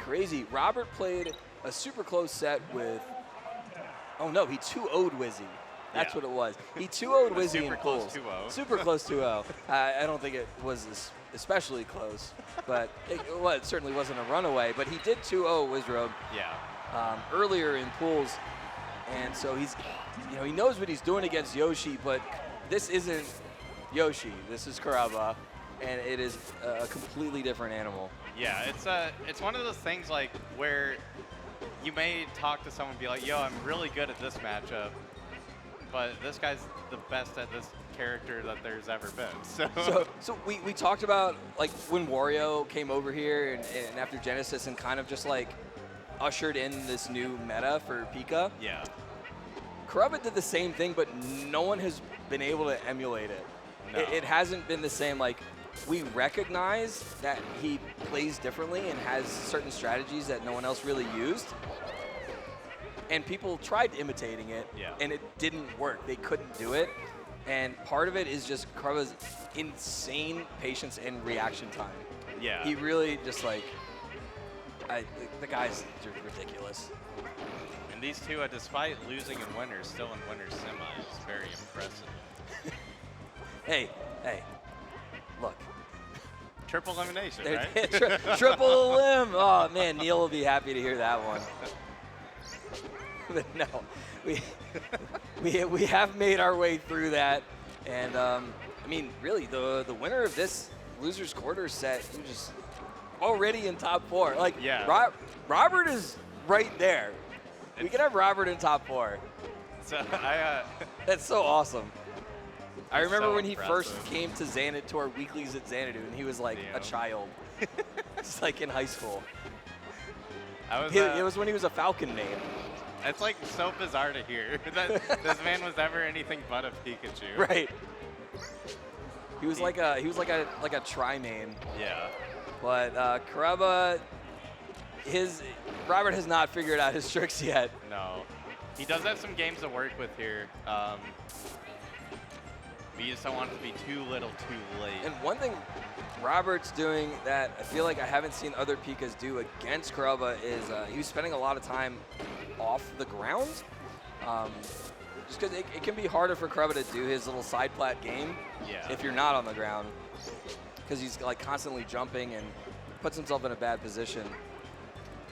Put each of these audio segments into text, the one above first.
crazy. Robert played a super close set with, oh no, he 2-0'd Wizzy. That's what it was. He 2-0'd Wizzy in pools. Super close 2-0. I don't think it was especially close, but it certainly wasn't a runaway. But he did 2-0 Wizrobe earlier in pools, and so he's, he knows what he's doing against Yoshi, but this isn't Yoshi. This is Kurabba, and it is a completely different animal. Yeah, it's one of those things like where you may talk to someone and be like, yo, I'm really good at this matchup, but this guy's the best at this character that there's ever been. So we talked about like when Wario came over here and after Genesis and kind of just like ushered in this new meta for Pika. Yeah. Kurabba did the same thing, but no one has been able to emulate it. No. It hasn't been the same. Like, we recognize that he plays differently and has certain strategies that no one else really used. And people tried imitating it, and it didn't work. They couldn't do it. And part of it is just Kurabba's insane patience and reaction time. Yeah. He really just like, the guy's ridiculous. And these two, despite losing in winners, still in winners semis, very impressive. Hey, look. Triple elimination, right? Triple elim. Oh man, Neil will be happy to hear that one. But no, we have made our way through that, and I mean, really, the winner of this losers quarter set, you just already in top 4. Like, Robert is right there. We can have Robert in top 4. So that's so awesome. I remember so when he impressive. first came to our weeklies at Xanadu, and he was like a child, just like in high school. It was when he was a Falcon main. It's like so bizarre to hear that this man was ever anything but a Pikachu. Right. He was like a tri-main. Yeah. But Kurabba, Robert has not figured out his tricks yet. No. He does have some games to work with here. We just don't want it to be too little too late. And one thing Robert's doing that I feel like I haven't seen other Pikas do against Kurabba is he was spending a lot of time off the ground. Just because it can be harder for Kurabba to do his little side plat game if you're not on the ground. Because he's like constantly jumping and puts himself in a bad position.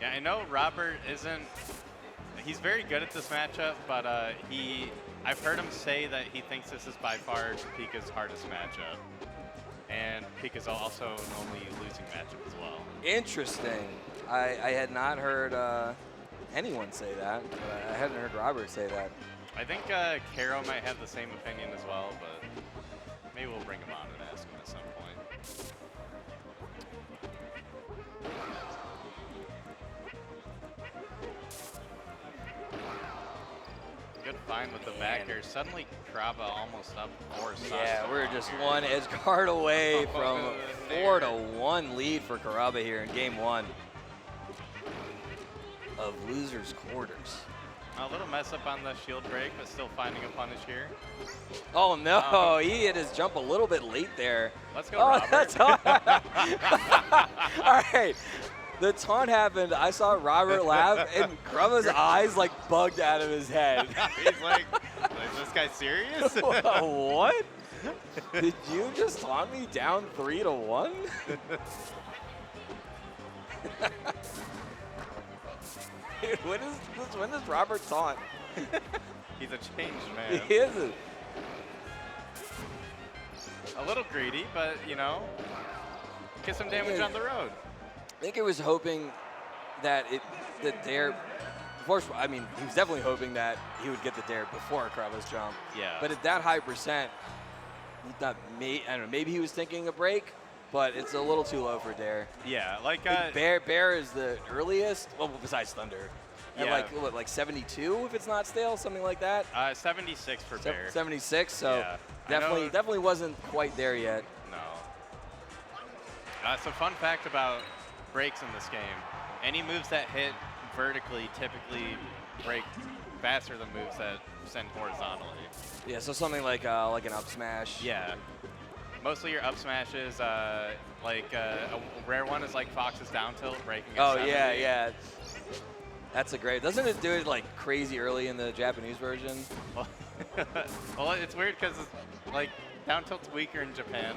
Yeah, I know Robert he's very good at this matchup, but I've heard him say that he thinks this is by far Pika's hardest matchup. And Pika's also an only losing matchup as well. Interesting. I had not heard anyone say that, but I hadn't heard Robert say that. I think Caro might have the same opinion as well, but maybe we'll bring him on and ask him at some point. Good find with the back air. Suddenly, Kurabba almost up 4 shots. Yeah, we're just one edge guard away from 4-1 lead for Kurabba here in game 1 of losers quarters. A little mess up on the shield break, but still finding a punish here. Oh no, he hit his jump a little bit late there. Let's go, Robert. That's all right. The taunt happened. I saw Robert laugh, and Kurabba's eyes like bugged out of his head. He's like, is this guy serious? What? Did you just taunt me down 3-1? Dude, when does Robert taunt? He's a changed man. He isn't. A little greedy, but you know, get some damage on the road. I think he was hoping that dare. I mean, he was definitely hoping that he would get the dare before Kurabba's jump. Yeah. But at that high percent, I don't know. Maybe he was thinking a break, but it's a little too low for dare. Yeah, like Bear is the earliest. Well, besides Thunder. At Yeah. like 72 if it's not stale, something like that. 76 for Bear. 76. So Yeah. definitely wasn't quite there yet. No. So fun fact about breaks in this game: any moves that hit vertically typically break faster than moves that send horizontally. Yeah, so something like an up smash. Yeah. Mostly your up smashes, like a rare one is like Fox's down tilt, breaking at Oh, 70. yeah. That's a great. Doesn't it do it like crazy early in the Japanese version? Well, it's weird because like down tilt's weaker in Japan,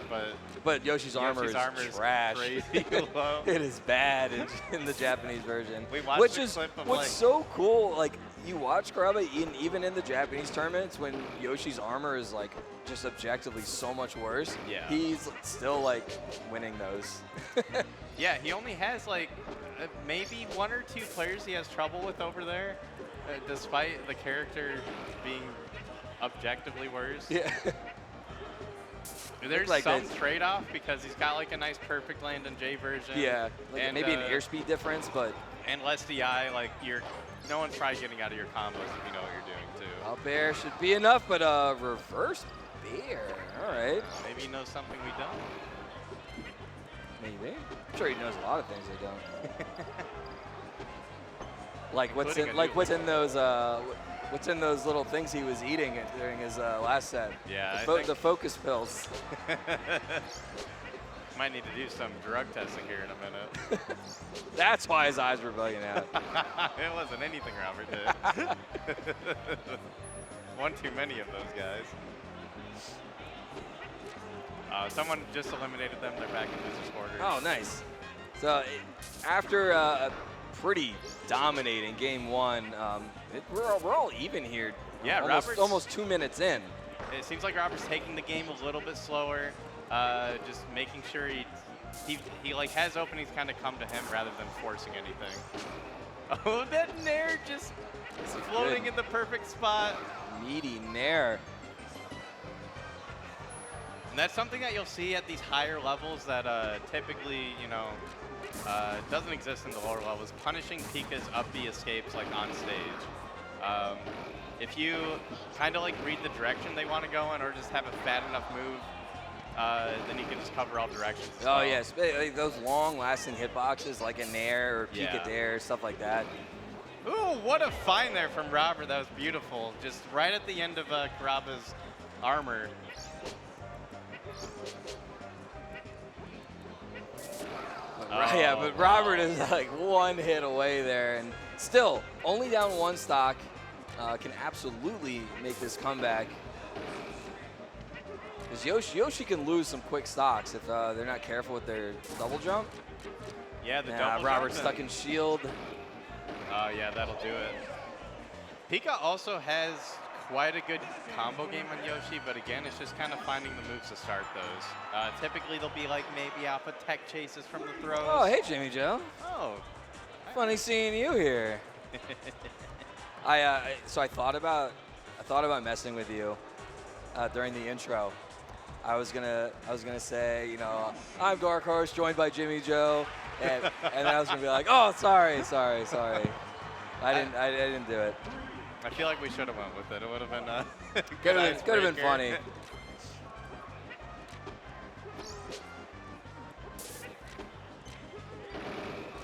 but Yoshi's armor is trash. Crazy low. It is bad in the Japanese version. We watched Which the is clip of, what's like, so cool. Like you watch Kurabba, even in the Japanese tournaments, when Yoshi's armor is like just objectively so much worse. Yeah. He's still like winning those. Yeah, he only has like maybe 1 or 2 players he has trouble with over there, despite the character being objectively worse. Yeah. There's like some trade-off because he's got like a nice perfect land in J version. Yeah, like and maybe an airspeed difference, but and less DI. Like no one's probably getting out of your combos if you know what you're doing too. up air should be enough, but reverse bear. All right. Maybe he knows something we don't. Maybe. I'm sure he knows a lot of things they don't. Like what's in those little things he was eating during his last set. Yeah, the focus pills. Might need to do some drug testing here in a minute. That's why his eyes were bugging out. It wasn't anything Robert did. One too many of those guys. Someone just eliminated them. They're back in business quarters. Oh, nice. So after a pretty dominating game 1, we're all even here. Yeah, almost 2 minutes in. It seems like Robert's taking the game a little bit slower, just making sure he like has openings kind of come to him rather than forcing anything. Oh, that nair just floating in the perfect spot. Meaty nair. And that's something that you'll see at these higher levels that typically, doesn't exist in the lower levels. Punishing Pika's up B escapes like on stage. If you kind of like read the direction they want to go in or just have a fat enough move, then you can just cover all directions. Oh, yes. Like those long-lasting hitboxes like a nair or Pika Yeah. dare, stuff like that. Ooh, what a find there from Robert. That was beautiful. Just right at the end of Kurabba's armor. Yeah, but Robert is like one hit away there, and still only down 1 stock. Can absolutely make this comeback. Because Yoshi can lose some quick stocks if they're not careful with their double jump. Yeah, the double Robert's jump stuck in shield. Oh, yeah, that'll do it. Pika also has quite a good combo game on Yoshi, but again, it's just kind of finding the moves to start those. Typically, they'll be like maybe alpha tech chases from the throws. Oh, hey, Jimmy Joe. Oh. Funny seeing you here. So I thought about messing with you during the intro. I was gonna say, I'm Dark Horse, joined by Jimmy Joe, and then I was gonna be like, oh, sorry. I didn't do it. I feel like we should have went with it. It would have been could have been funny.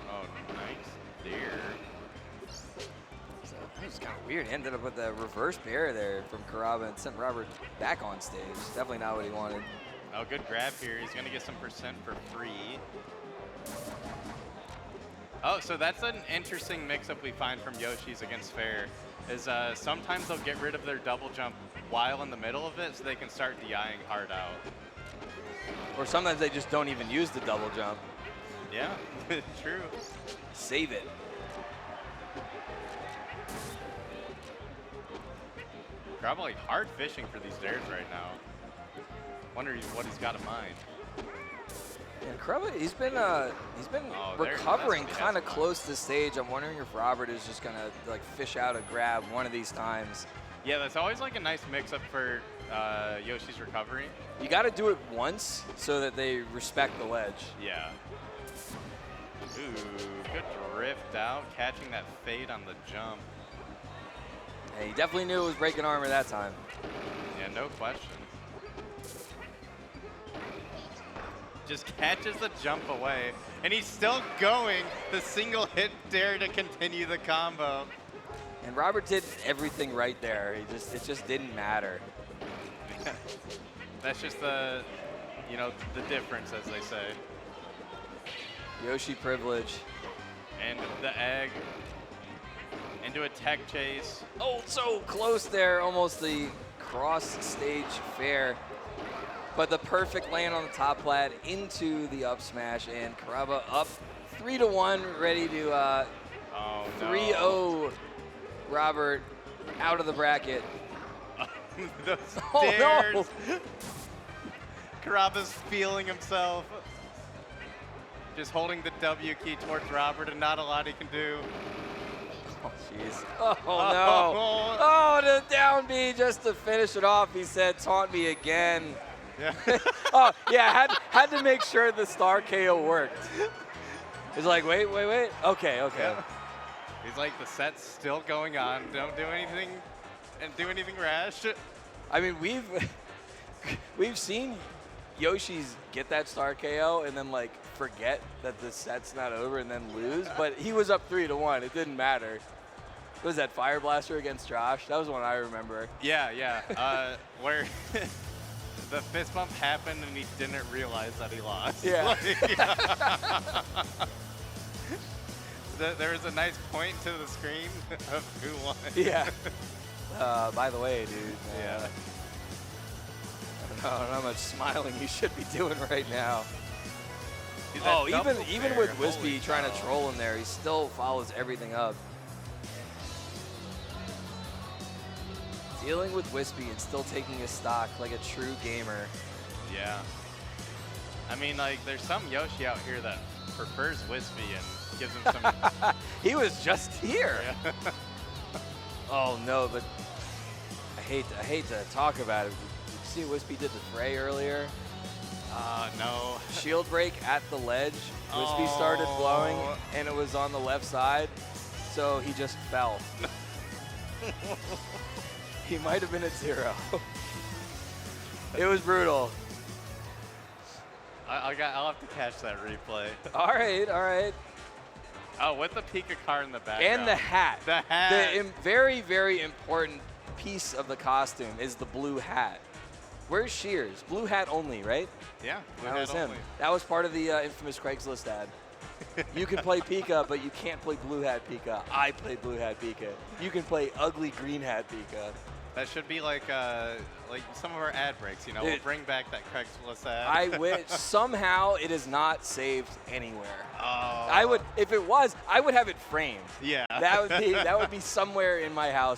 Oh, nice there. So it was kind of weird. He ended up with a reverse bair there from Kurabba and sent Robert back on stage. Definitely not what he wanted. Oh, good grab here. He's going to get some percent for free. Oh, so that's an interesting mix-up we find from Yoshi's against Fair, is sometimes they'll get rid of their double jump while in the middle of it so they can start DIing hard out. Or sometimes they just don't even use the double jump. Yeah, true. Save it. Probably hard fishing for these dares right now. Wonder what he's got in mind. And Kurabba, he's been recovering kind of close to stage. I'm wondering if Robert is just gonna like fish out a grab one of these times. Yeah, that's always like a nice mix-up for Yoshi's recovery. You got to do it once so that they respect the ledge. Yeah. Ooh, good drift out, catching that fade on the jump. Hey, he definitely knew it was breaking armor that time. Yeah, no question. Just catches the jump away, and he's still going the single hit dare to continue the combo. And Robert did everything right there. It just didn't matter. That's just the, you know, the difference, as they say. Yoshi privilege. And the egg into a tech chase. Oh, so close there, almost the cross-stage fair. But the perfect land on the top plat into the up smash, and Kurabba up 3-1, ready to 3-0 Robert out of the bracket. Those Oh, dares. no. Kurabba's feeling himself. Just holding the W key towards Robert, and not a lot he can do. Oh, jeez. Oh, no. Oh, the down B just to finish it off. He said, taunt me again. Yeah. Oh, yeah, had to make sure the star KO worked. He's like, wait. Okay. Yeah. He's like, the set's still going on. Don't do anything and do anything rash. I mean, we've seen Yoshi's get that star KO and then like forget that the set's not over and then lose, but he was up 3-1. It didn't matter. What was that, Fire Blaster against Josh? That was one I remember. Yeah. Where the fist bump happened and he didn't realize that he lost. Yeah. There was a nice point to the screen of who won. Yeah. By the way, dude. Yeah. I don't know how much smiling you should be doing right now. Dude, Oh, that even double with fair, Wispy holy trying to cow. troll him there, he still follows everything up. Dealing with Wispy and still taking his stock like a true gamer. Yeah. I mean, like, there's some Yoshi out here that prefers Wispy and gives him some. He was just here. Yeah. Oh no, but I hate to talk about it. Did you see what Wispy did to Frey earlier? No. Shield break at the ledge. Wispy started blowing, and it was on the left side, so he just fell. He might have been at 0. It was brutal. I'll have to catch that replay. All right. Oh, with the Pika car in the background. And the hat. The hat. The very, very important piece of the costume is the blue hat. Where's Shears? Blue hat only, right? Yeah, blue That hat was him. only. That was part of the infamous Craigslist ad. You can play Pika, but you can't play blue hat Pika. I play blue hat Pika. You can play ugly green hat Pika. That should be like some of our ad breaks, you know. We'll bring back that Craigslist ad. I wish somehow it is not saved anywhere. Oh. If it was, I would have it framed. Yeah. That would be somewhere in my house